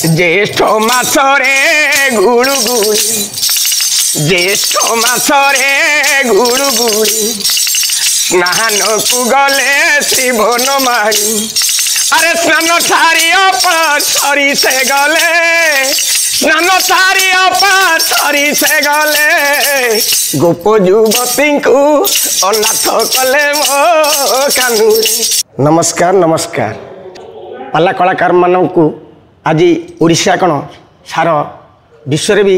ज्येष्ठ मासरे गुड़गुड़ी ज्येष्ठ मासरे गुड़गुड़ी स्नान को गले शिवन माड़ी अरे स्नान सारी सरी से गले स्नान सारी सरी से गले गोप युवती को अनाथ कले मो कानूरी। नमस्कार नमस्कार पाला कलाकार मानू आज ओडिशा कण सारा विश्व भी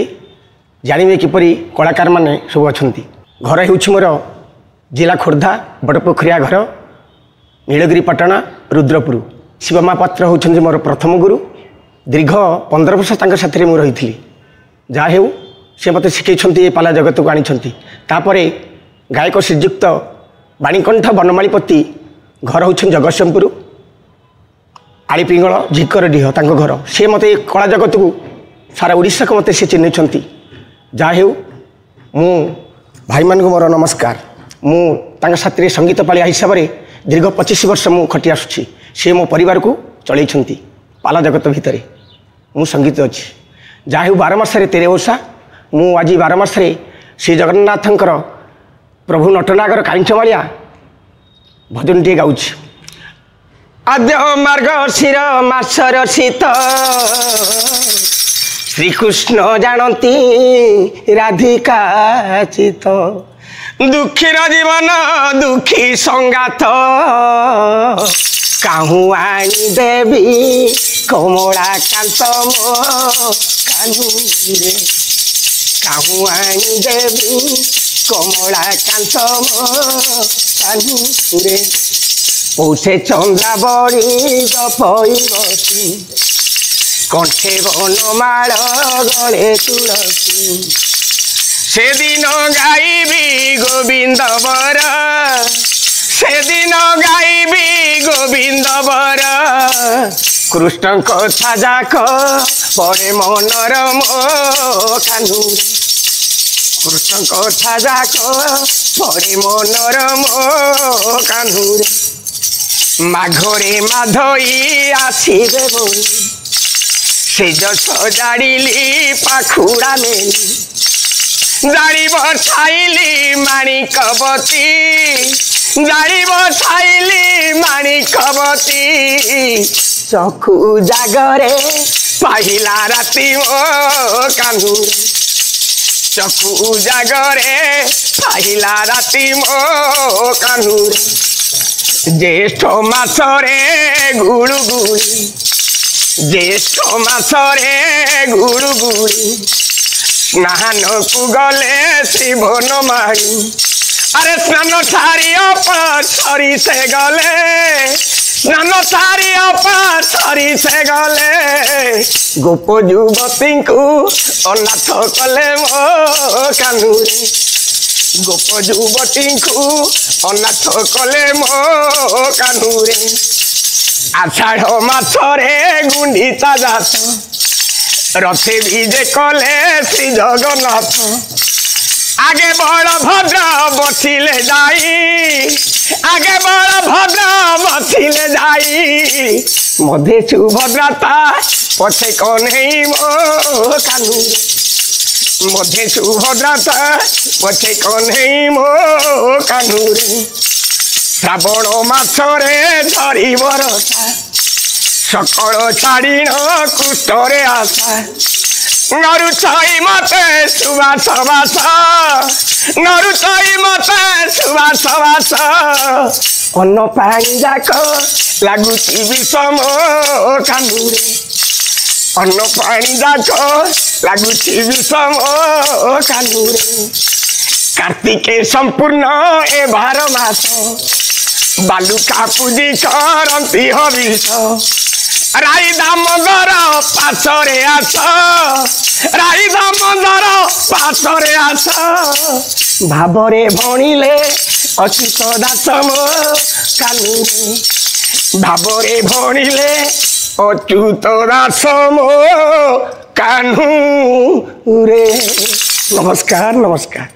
जानवे किपरि कलाकार माने सब अच्छा घर हो मोर जिला खोर्धा बड़पोखरिया घर नीलगिरी पटना रुद्रपुर शिव महापात्र होउछन्ति मोर प्रथम गुरु दीर्घ 15 वर्ष तांकर साथी मु रही जहाँ हो सी मत शिखई पाला जगत को आनी गायक श्रीजुक्त बाणीकंठ बनमालीपति घर हूँ जगतसिंहपुर आली पिंगल झिकर डीह तांको घर सी मत कला जगत को सारा ओडिशा को मत सी चिन्ह जहाँ हो मु भाई मान को मोर नमस्कार मु साथी संगीत पालिया हिसाब से दीर्घ 25 वर्ष मु खटी आसुची सी मो परिवार को चलई पाला जगत भितर मु संगीत अच्छी जहाँ हो 12 मास 13 ओषा मु आज 12 मास श्री जगन्नाथंकर प्रभु नटनागर कांचमालिया भजन टे गाँच आद्य मार्ग शिर मासर शीत श्रीकृष्ण जानती राधिका चित दुखीर जीवन दुखी संगात काहू आनी देवी कमला कांत मो कानूरे काहू आनी देवी कमला कांत मो कानूरे पौषे चंद्रा बड़ी गपई बसी कंठे बनमाल गले तुलसी से दिन गाइबी गोविंद बर से दिन गाइबी गोविंद बर कृष्ण कथा जाक पड़े मनर मो कानूरे कृष्ण कथा जाक पड़े मनर मो कानूरे माघरे माधई आसीबे बोली से सजाड़ी पाखुड़ा मेली जाड़ी बसाइली माणिकवती जाड़ी बसाइली माणिकवती चकु जागरे पाहिला राति मो कानूरे चकु जागरे पाहिला राति मो कानूरे ज्येष्ठ मासरे गुड़गुड़ी ज्येष्ठ मासरे गुड़गुड़ी स्नान को गले शिवन माड़ी अरे स्नान सारी सरी से गले स्नान सारी सरी से गले गोप युवती को अनाथ कले मो कानूरी गोप युवती को अनाथ कले मो कानूरे आषाढ़ मासरे गुंडीचा जात रथे विजे कले श्री जगन्नाथ आगे बड़ भद्र बसिले जाई आगे बड़ भद्र बसिले जाई मधे सुभद्रता पछे कन्हई मो कानूरे मधे सुभद्रता पछे कन्हई मो कानूरे श्रावण मासरे झरी बरसा सकल छाड़ीण कुष्ठरे आशा नरुचई मते सुबास बास नरुचई मते सुबास बास अन्न पानी जाक लगुची विषम कानूरे अन्न पानी जाक लगुची विषम कानूरे कार्तिके संपूर्ण ए 12 मास बालुका पूजी करती हविष राई दामोदर पासरे आस राई दामोदर पासरे आस भावरे भणिले अच्युत दास मो कानूरे भावरे भणिले अच्युत दास मो कानूरे। नमस्कार नमस्कार।